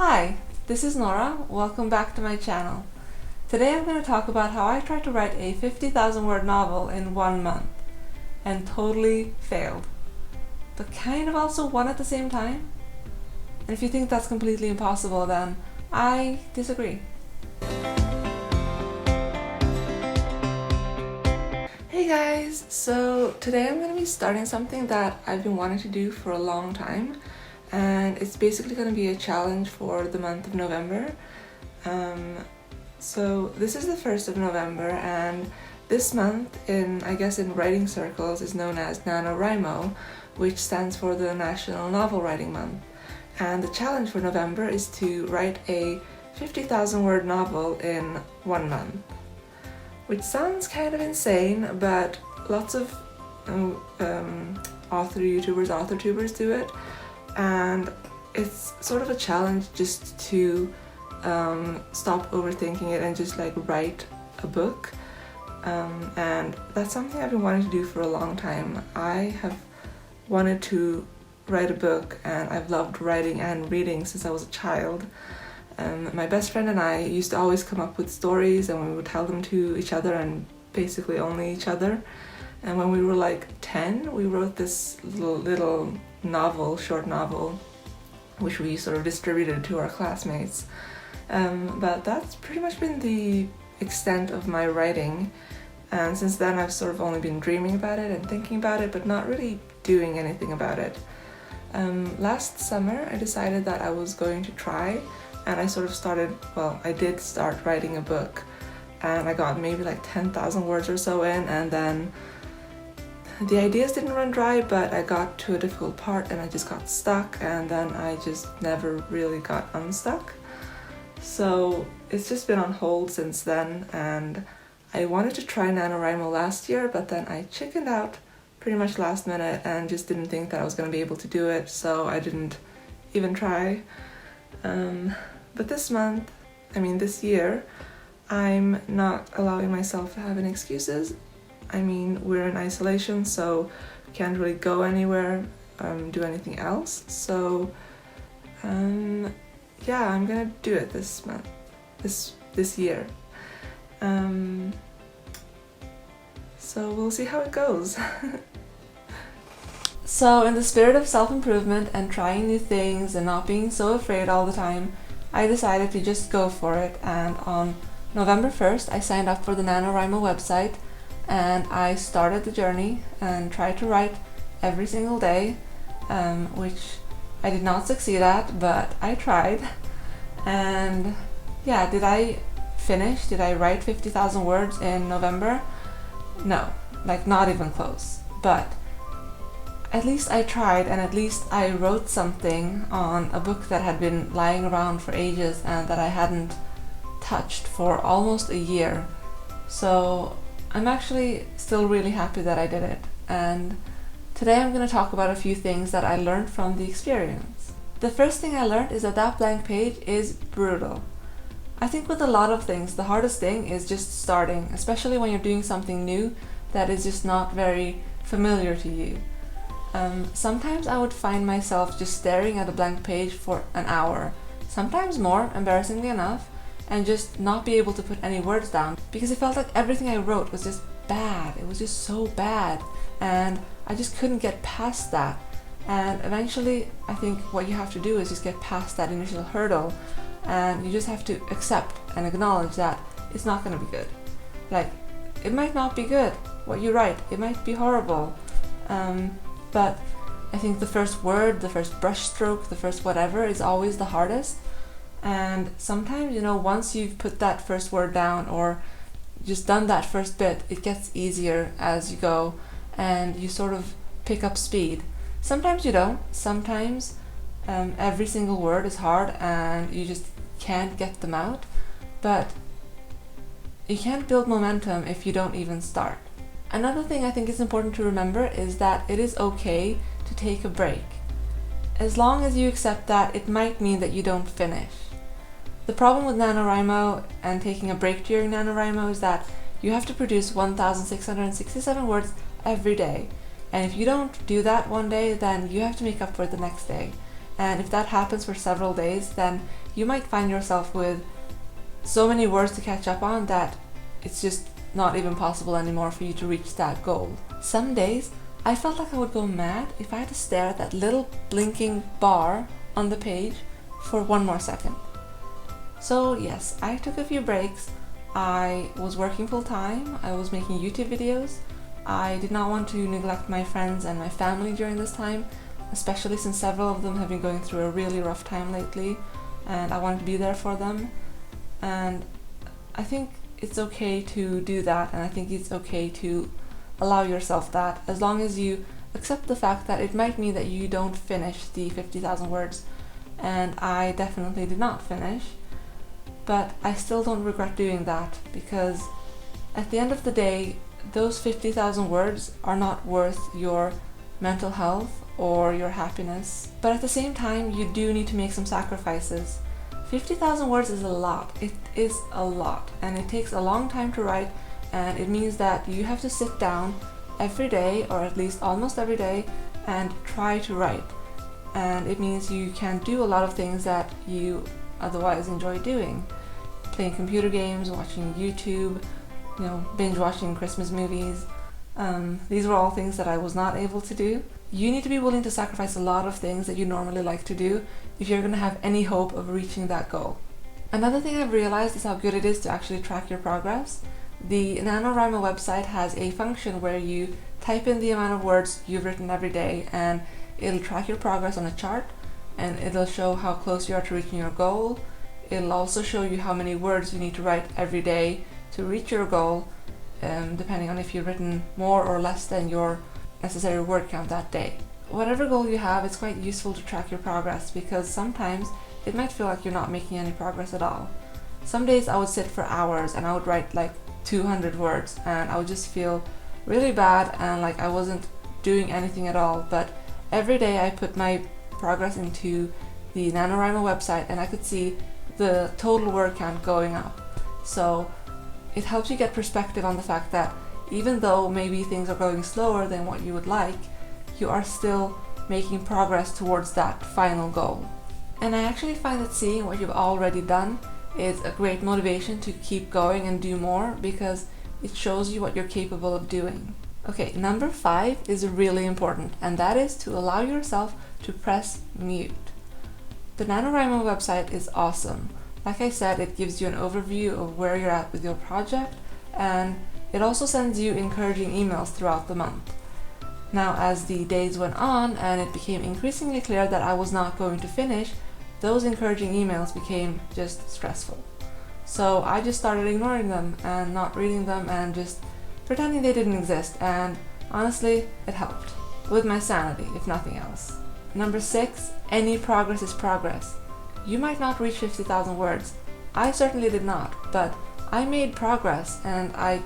Hi, this is Nora. Welcome back to my channel. Today I'm going to talk about how I tried to write a 50,000 word novel in 1 month and totally failed, but kind of also won at the same time. And if you think that's completely impossible, then I disagree. Hey guys, so today I'm going to be starting something that I've been wanting to do for a long time, and it's basically going to be a challenge for the month of November. So this is the 1st of November, and this month in writing circles is known as NaNoWriMo, which stands for the National Novel Writing Month. And the challenge for November is to write a 50,000 word novel in 1 month. Which sounds kind of insane, but lots of authortubers do it, and it's sort of a challenge just to stop overthinking it and just like write a book. And that's something I've been wanting to do for a long time. I have wanted to write a book, and I've loved writing and reading since I was a child. My best friend and I used to always come up with stories, and we would tell them to each other and basically only each other. And when we were like 10, we wrote this little novel, short novel, which we sort of distributed to our classmates. But that's pretty much been the extent of my writing. And since then I've sort of only been dreaming about it and thinking about it, but not really doing anything about it. Last summer I decided that I was going to try, and I did start writing a book, and I got maybe like 10,000 words or so in, and then the ideas didn't run dry, but I got to a difficult part and I just got stuck, and then I just never really got unstuck. So it's just been on hold since then, and I wanted to try NaNoWriMo last year, but then I chickened out pretty much last minute and just didn't think that I was going to be able to do it, so I didn't even try. But this year, I'm not allowing myself to have any excuses. I mean, we're in isolation, so we can't really go anywhere, do anything else. So, yeah, I'm gonna do it this month, this year. So we'll see how it goes. So in the spirit of self-improvement and trying new things and not being so afraid all the time, I decided to just go for it, and on November 1st I signed up for the NaNoWriMo website, and I started the journey and tried to write every single day, which I did not succeed at, but I tried. And yeah, did I finish? Did I write 50,000 words in November? No, like not even close. But at least I tried, and at least I wrote something on a book that had been lying around for ages and that I hadn't touched for almost a year. So I'm actually still really happy that I did it. And today I'm going to talk about a few things that I learned from the experience. The first thing I learned is that blank page is brutal. I think with a lot of things, the hardest thing is just starting, especially when you're doing something new that is just not very familiar to you. Sometimes I would find myself just staring at a blank page for an hour, sometimes more, embarrassingly enough, and just not be able to put any words down because it felt like everything I wrote was just bad. It was just so bad, and I just couldn't get past that. And eventually I think what you have to do is just get past that initial hurdle, and you just have to accept and acknowledge that it's not going to be good. Like, it might not be good what you write, it might be horrible, but I think the first word, the first brush stroke, the first whatever is always the hardest. And sometimes, once you've put that first word down or just done that first bit, it gets easier as you go, and you sort of pick up speed. Sometimes you don't. Sometimes every single word is hard and you just can't get them out. But you can't build momentum if you don't even start. Another thing I think is important to remember is that it is okay to take a break. As long as you accept that it might mean that you don't finish. The problem with NaNoWriMo and taking a break during NaNoWriMo is that you have to produce 1,667 words every day. And if you don't do that one day, then you have to make up for it the next day. And if that happens for several days, then you might find yourself with so many words to catch up on that it's just not even possible anymore for you to reach that goal. Some days I felt like I would go mad if I had to stare at that little blinking bar on the page for one more second. So yes, I took a few breaks. I was working full time, I was making YouTube videos. I did not want to neglect my friends and my family during this time, especially since several of them have been going through a really rough time lately, and I wanted to be there for them. And I think it's okay to do that, and I think it's okay to allow yourself that, as long as you accept the fact that it might mean that you don't finish the 50,000 words. And I definitely did not finish, but I still don't regret doing that, because at the end of the day, those 50,000 words are not worth your mental health or your happiness. But at the same time, you do need to make some sacrifices. 50,000 words is a lot. It is a lot, and it takes a long time to write, and it means that you have to sit down every day, or at least almost every day, and try to write. And it means you can't do a lot of things that you otherwise enjoy doing. Playing computer games, watching YouTube, binge watching Christmas movies. These were all things that I was not able to do. You need to be willing to sacrifice a lot of things that you normally like to do if you're going to have any hope of reaching that goal. Another thing I've realized is how good it is to actually track your progress. The NaNoWriMo website has a function where you type in the amount of words you've written every day, and it'll track your progress on a chart, and it'll show how close you are to reaching your goal. It'll also show you how many words you need to write every day to reach your goal, depending on if you've written more or less than your necessary word count that day. Whatever goal you have, it's quite useful to track your progress, because sometimes it might feel like you're not making any progress at all. Some days I would sit for hours and I would write like 200 words, and I would just feel really bad and like I wasn't doing anything at all. But every day I put my progress into the NaNoWriMo website, and I could see the total word count going up. So it helps you get perspective on the fact that even though maybe things are going slower than what you would like, you are still making progress towards that final goal. And I actually find that seeing what you've already done is a great motivation to keep going and do more, because it shows you what you're capable of doing. Okay, number 5 is really important, and that is to allow yourself to press mute. The NaNoWriMo website is awesome. Like I said, it gives you an overview of where you're at with your project, and it also sends you encouraging emails throughout the month. Now, as the days went on and it became increasingly clear that I was not going to finish, those encouraging emails became just stressful. So I just started ignoring them and not reading them and just pretending they didn't exist, and honestly, it helped. With my sanity, if nothing else. Number 6, any progress is progress. You might not reach 50,000 words. I certainly did not, but I made progress, and I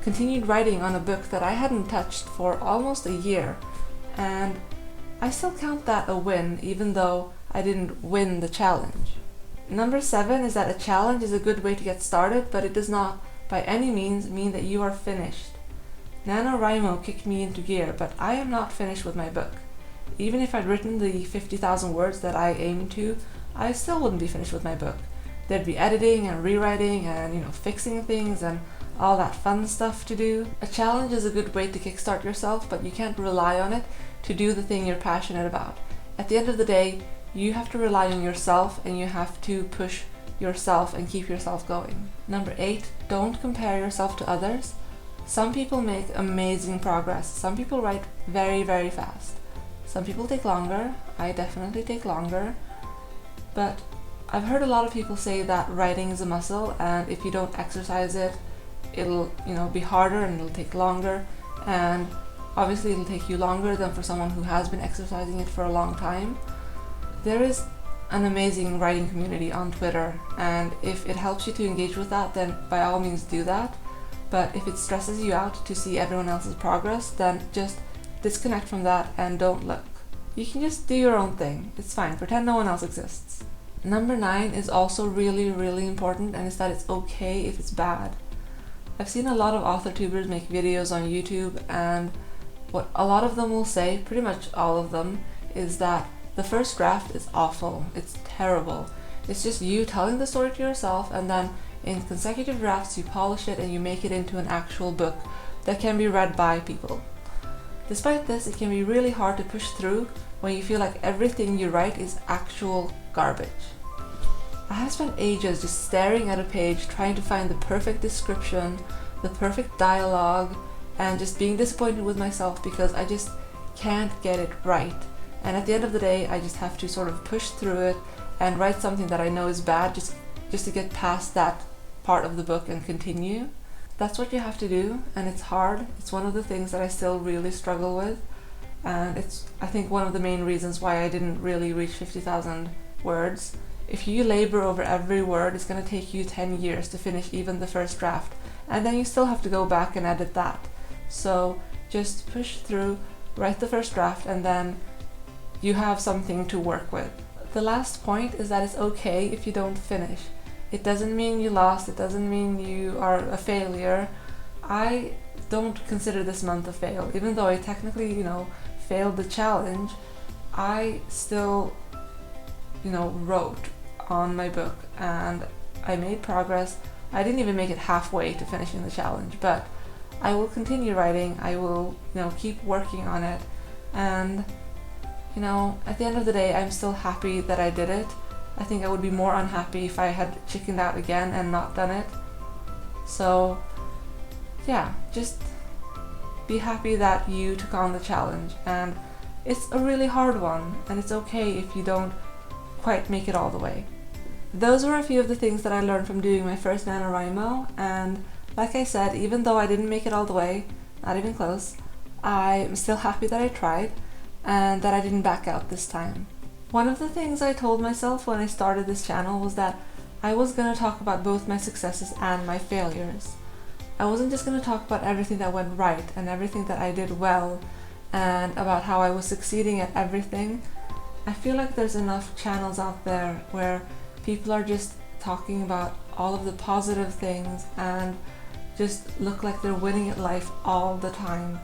continued writing on a book that I hadn't touched for almost a year, and I still count that a win, even though I didn't win the challenge. Number 7 is that a challenge is a good way to get started, but it does not by any means mean that you are finished. NaNoWriMo kicked me into gear, but I am not finished with my book. Even if I'd written the 50,000 words that I aimed to, I still wouldn't be finished with my book. There'd be editing and rewriting and fixing things and all that fun stuff to do. A challenge is a good way to kickstart yourself, but you can't rely on it to do the thing you're passionate about. At the end of the day, you have to rely on yourself, and you have to push yourself and keep yourself going. Number 8, don't compare yourself to others. Some people make amazing progress. Some people write very, very fast. Some people take longer. I definitely take longer. But I've heard a lot of people say that writing is a muscle, and if you don't exercise it, it'll be harder and it'll take longer, and obviously it'll take you longer than for someone who has been exercising it for a long time. There is an amazing writing community on Twitter, and if it helps you to engage with that, then by all means do that. But if it stresses you out to see everyone else's progress, then just disconnect from that and don't look. You can just do your own thing. It's fine. Pretend no one else exists. Number 9 is also really, really important, and it's that it's okay if it's bad. I've seen a lot of authortubers make videos on YouTube, and what a lot of them will say, pretty much all of them, is that The first draft is awful. It's terrible. It's just you telling the story to yourself, and then in consecutive drafts you polish it and you make it into an actual book that can be read by people. Despite this, it can be really hard to push through when you feel like everything you write is actual garbage. I have spent ages just staring at a page trying to find the perfect description, the perfect dialogue, and just being disappointed with myself because I just can't get it right. And at the end of the day, I just have to sort of push through it and write something that I know is bad just to get past that part of the book and continue. That's what you have to do, and it's hard. It's one of the things that I still really struggle with, and it's, I think, one of the main reasons why I didn't really reach 50,000 words. If you labor over every word, it's going to take you 10 years to finish even the first draft, and then you still have to go back and edit that. So just push through, write the first draft, and then you have something to work with. The last point is that it's okay if you don't finish. It doesn't mean you lost, it doesn't mean you are a failure. I don't consider this month a fail. Even though I technically, failed the challenge, I still, wrote on my book and I made progress. I didn't even make it halfway to finishing the challenge, but I will continue writing. I will, keep working on it, and at the end of the day, I'm still happy that I did it. I think I would be more unhappy if I had chickened out again and not done it. So yeah, just be happy that you took on the challenge, and it's a really hard one, and it's okay if you don't quite make it all the way. Those were a few of the things that I learned from doing my first NaNoWriMo, and like I said, even though I didn't make it all the way, not even close, I'm still happy that I tried and that I didn't back out this time. One of the things I told myself when I started this channel was that I was going to talk about both my successes and my failures. I wasn't just going to talk about everything that went right and everything that I did well and about how I was succeeding at everything. I feel like there's enough channels out there where people are just talking about all of the positive things and just look like they're winning at life all the time.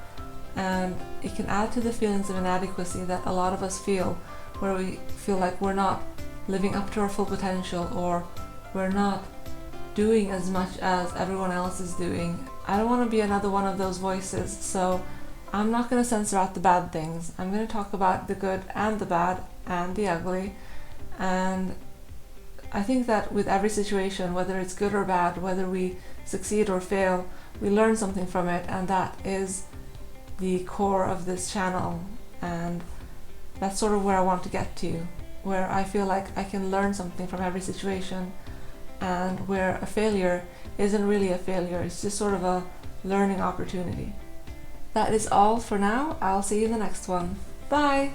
And it can add to the feelings of inadequacy that a lot of us feel, where we feel like we're not living up to our full potential, or we're not doing as much as everyone else is doing. I don't want to be another one of those voices, so I'm not going to censor out the bad things. I'm going to talk about the good and the bad and the ugly. And I think that with every situation, whether it's good or bad, whether we succeed or fail, we learn something from it, and that is the core of this channel. And that's sort of where I want to get to, where I feel like I can learn something from every situation, and where a failure isn't really a failure, it's just sort of a learning opportunity. That is all for now. I'll see you in the next one. Bye!